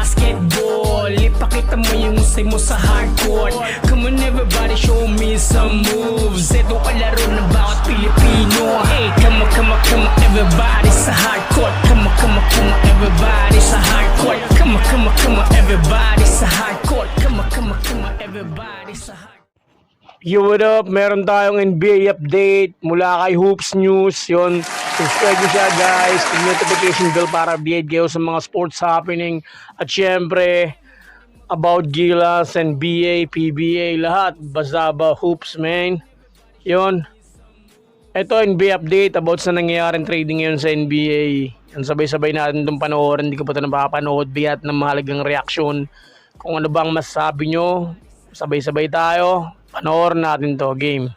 basketball. Ipakita mo yung usay mo sa hardcourt. Come on everybody, show me some moves. Ito kalaro ng bawat Pilipino. Hey, come on everybody sa hardcourt. Come on everybody sa hardcourt. Come on everybody sa hardcourt. Come on everybody sa hardcourt. Yo, what up? Meron tayong NBA update mula kay Hoops News. Yun, subscribe nyo siya guys. Yung notification bell para update kayo sa mga sports happening. At syempre, about Gilas, NBA, PBA, lahat. Basta ba Hoops, man. Yun. Ito, NBA update about sa nangyayaring trading ngayon sa NBA. Yan, sabay-sabay natin itong panoorin. Hindi ko pa ito napapanood. Biyat ng mahalagang reaksyon. Kung ano bang masasabi nyo, sabay-sabay tayo. Panoorin natin to game.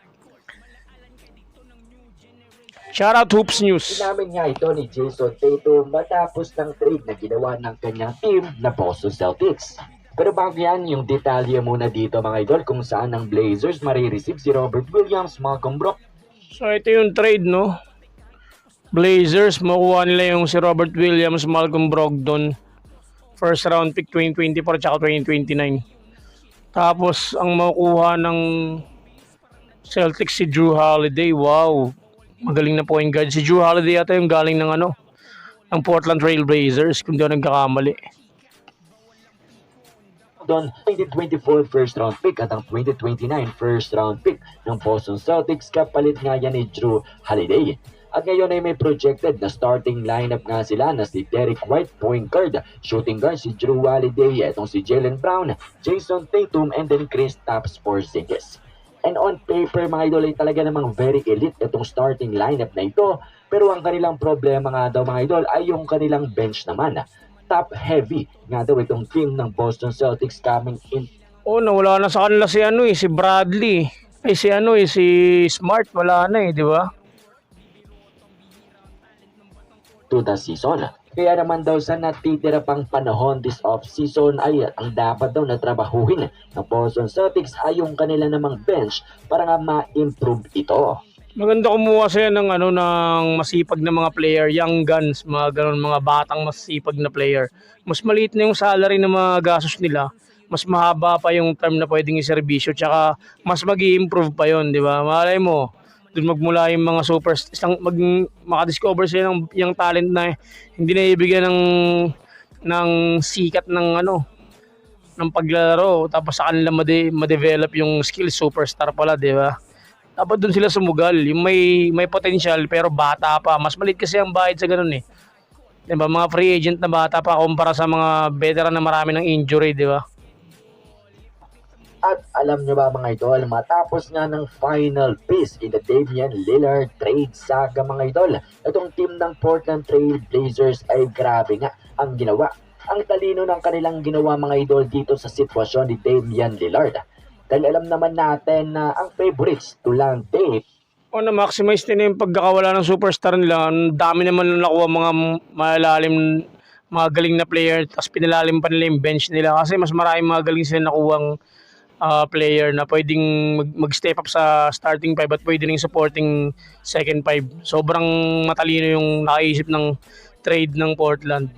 Shoutout Hoops News. Inamin nga ito ni Jason Tatum matapos ng trade na ginawa ng kanyang team na Boston Celtics. Pero bago yan, yung detalye muna dito mga idol kung saan ang Blazers marireceive si Robert Williams, Malcolm Brogdon. So ito yung trade, no? Blazers, makuha nila yung si Robert Williams, Malcolm Brogdon. First round pick 2024 at 2029. Tapos, ang makukuha ng Celtics si Jrue Holiday. Wow. Magaling na point guard. Si Jrue Holiday yata yung galing ng ng Portland Trail Blazers, kung di ako nagkakamali. Doon, 2024 first round pick at ang 2029 first round pick ng Boston Celtics kapalit nga yan ni Jrue Holiday. At ngayon ay may projected na starting lineup nga sila na si Derek White, point guard, shooting guard si Jrue Holiday, itong si Jaylen Brown, Jason Tatum, and then Kristaps Porzingis. And on paper mga idol ay talaga namang very elite itong starting lineup na ito, pero ang kanilang problema nga daw mga idol ay yung kanilang bench naman. Top heavy nga daw itong team ng Boston Celtics coming in. Oh, nawala na sa kanila si Bradley. Si Smart, wala na di ba? To the season. Kaya naman daw sa natitira pang panahon this off-season ay ang dapat daw na trabahuhin ng Boston Celtics ay yung kanila namang bench para nga ma-improve ito. Maganda kumuha sila ng ng masipag na mga player, young guns, mga batang masipag na player. Mas maliit na yung salary na mga gastos nila, mas mahaba pa yung term na pwedeng iserbisyo, tsaka mas magi-improve pa yon, di ba? Malay mo, doon magmula yung mga makadiscover sila ng yung talent na hindi na ibigyan ng sikat ng paglalaro, tapos sa kanila ma-develop yung skill superstar pala, di ba? Dapat doon sila sumugal, yung may potential pero bata pa. Mas maliit kasi ang bayad sa ganun eh. Di ba? Mga free agent na bata pa kumpara sa mga veteran na marami ng injury, di ba? At alam nyo ba mga idol, matapos nga ng final piece in the Damian Lillard trade saga mga idol, itong team ng Portland Trail Blazers ay grabe nga ang ginawa. Ang talino ng kanilang ginawa mga idol dito sa sitwasyon ni Damian Lillard. Dahil alam naman natin na ang favorites to land Dave. O na-maximize nila yung pagkakawala ng superstar nila. Ang dami naman nakuha mga malalim, mga galing na player, tapos pinalalim pa nila yung bench nila. Kasi mas maraming mga galing sila nakuhang player na pwedeng mag-step up sa starting five at pwede rin supporting second five. Sobrang matalino yung nakaisip ng trade ng Portland.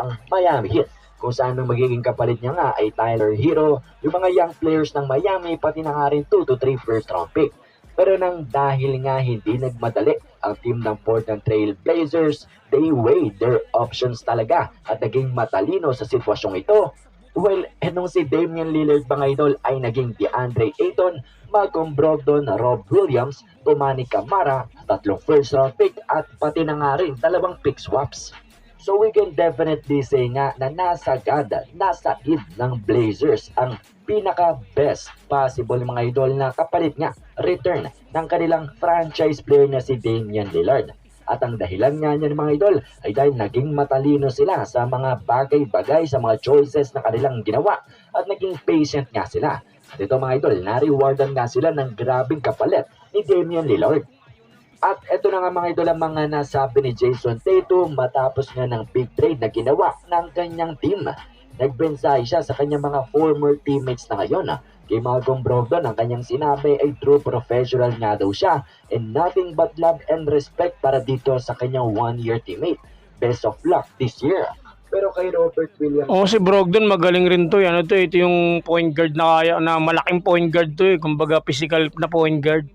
Ang Miami Heat, kung saan ang magiging kapalit niya nga ay Tyler Hero, yung mga young players ng Miami, pati na nga rin 2 to 3 first round pick. Pero nang dahil nga hindi nagmadali ang team ng Portland Trail Blazers, they weighed their options talaga at naging matalino sa sitwasyong ito. Well, nung si Damian Lillard mga idol ay naging DeAndre Ayton, Malcolm Brogdon, Rob Williams, Toumani Camara, 3 first round pick at pati na nga rin 2 pick swaps. So we can definitely say nga na nasa id ng Blazers ang pinaka-best possible mga idol na kapalit nga return ng kanilang franchise player na si Damian Lillard. At ang dahilan nga niyan mga idol ay dahil naging matalino sila sa mga bagay-bagay sa mga choices na kanilang ginawa at naging patient nga sila. At ito mga idol, na-rewardan nga sila ng grabing kapalit ni Damian Lillard. At ito na nga mga idol ang mga nasabi ni Jason Tatum matapos nga ng big trade na ginawa ng kanyang team. Nagbensay siya sa kanyang mga former teammates na ngayon. Kay Malcolm Brogdon, ang kanyang sinabi ay true professional nga daw siya and nothing but love and respect para dito sa kanyang one-year teammate. Best of luck this year. Pero kay Robert Williams, Oo, si Brogdon magaling rin to. Ano to, ito yung point guard na kaya, na malaking point guard to eh. Kumbaga physical na point guard.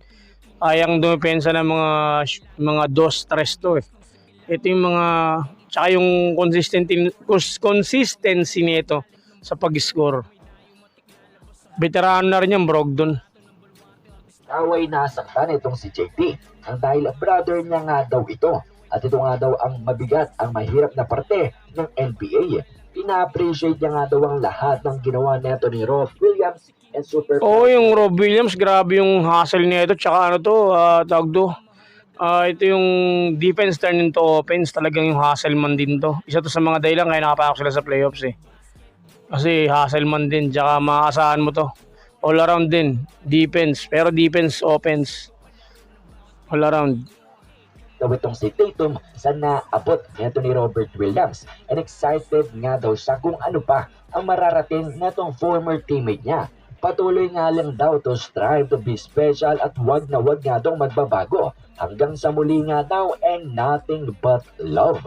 Kayang dumepensa ng mga dos, tres to eh. Ito yung mga, tsaka yung consistency nito sa pag-score. Veterano na rin yung Brogdon. away nasaktan itong si JT. Ang dahil brother niya nga daw ito. At ito nga daw ang mabigat, ang mahirap na parte ng NBA. Ina-appreciate niya nga daw ang lahat ng ginawa neto ni Rob Williams and super. Oo, yung Rob Williams, grabe yung hustle nito. Tsaka ano to, tawag to. Ito yung defense turn into offense. Talagang yung hustle man din to. Isa to sa mga dahilan kaya nakapasok sila sa playoffs eh. Kasi hustle man din. Tsaka makakasahan mo to. All around din. Defense. Pero defense, offense. All around. Daw itong si Tatum sa naabot neto ni Robert Williams. And excited nga daw siya kung ano pa ang mararating netong former teammate niya. Patuloy nga lang daw to strive to be special at wag nga daw magbabago. Hanggang sa muli nga daw and nothing but love.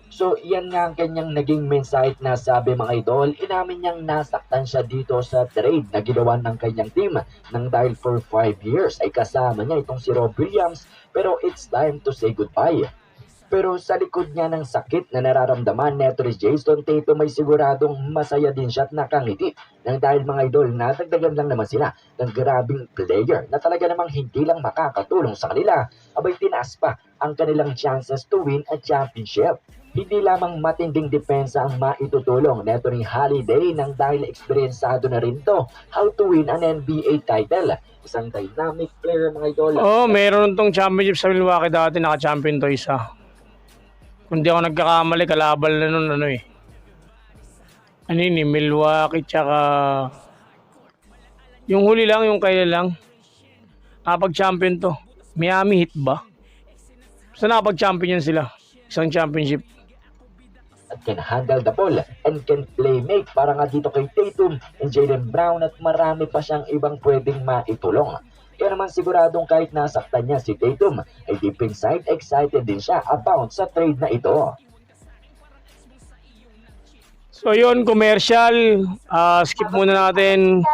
So yan nga ang kanyang naging mensahe na sabi mga idol, inamin niyang nasaktan siya dito sa trade na ginawa ng kanyang team nang dahil for 5 years ay kasama niya itong si Rob Williams pero it's time to say goodbye. Pero sa likod niya ng sakit na nararamdaman neto ni Jason Tatum may siguradong masaya din siya at nakangiti nang dahil mga idol natagdagan lang naman sila ng grabing player na talaga namang hindi lang makakatulong sa kanila abay tinaas pa ang kanilang chances to win a championship. Hindi lamang matinding depensa ang maitutulong neto ni Holiday nang dahil eksperyensado na rin to how to win an NBA title. Isang dynamic player mga idol. Oo, meron tong championship sa Milwaukee dati, naka-champion to isa. Kung di ako nagkakamali, kalabal na nun, ano eh. Ano yun eh, Milwaukee, tsaka... Yung huli lang, yung kailan lang. Nakapag-champion to. Miami Heat ba? Basta nakapag-champion yan sila. Isang championship. At can handle the ball and can play make para nga dito kay Tatum and Jaylen Brown at marami pa siyang ibang pwedeng maitulong. Kaya naman siguradong kahit nasaktan niya si Tatum ay deep inside excited din siya about sa trade na ito. So yun, commercial. Skip muna natin.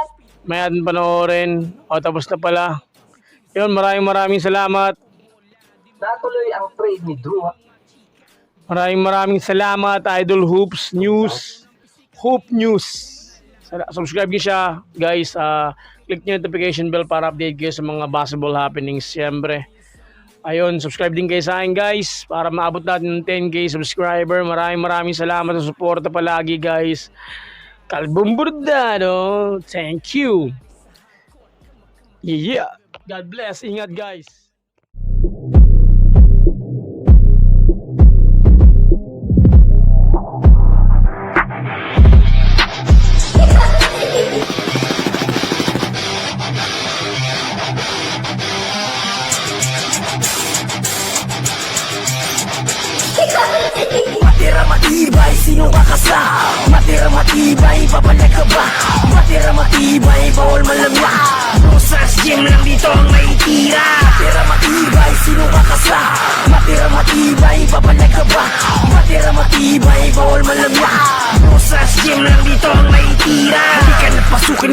May atin panoorin. O, tapos na pala. Yun, maraming salamat. Natuloy ang trade ni Drew. Maraming salamat, Idol Hoops News. Hoop News. Subscribe niyo siya, guys. Click niyo yung notification bell para update kayo sa mga basketball happenings. Siyempre. Ayun, subscribe din kayo sa akin, guys. Para maabot natin ng 10K subscriber. Maraming salamat sa suporta palagi, guys. Kalbong Bordado. Thank you. Yeah. God bless. Ingat, guys. Matira matibay, sino kakasa? Matira matibay, babalik ka ba? Matira matibay, bawal malamya. Rosas gym lang dito ang may tira. Matira matibay, sino kakasa? Matira matibay, babalik ka ba? Matira matibay, bawal malamya. Rosas gym lang dito ang may tira. Hindi ka napasukin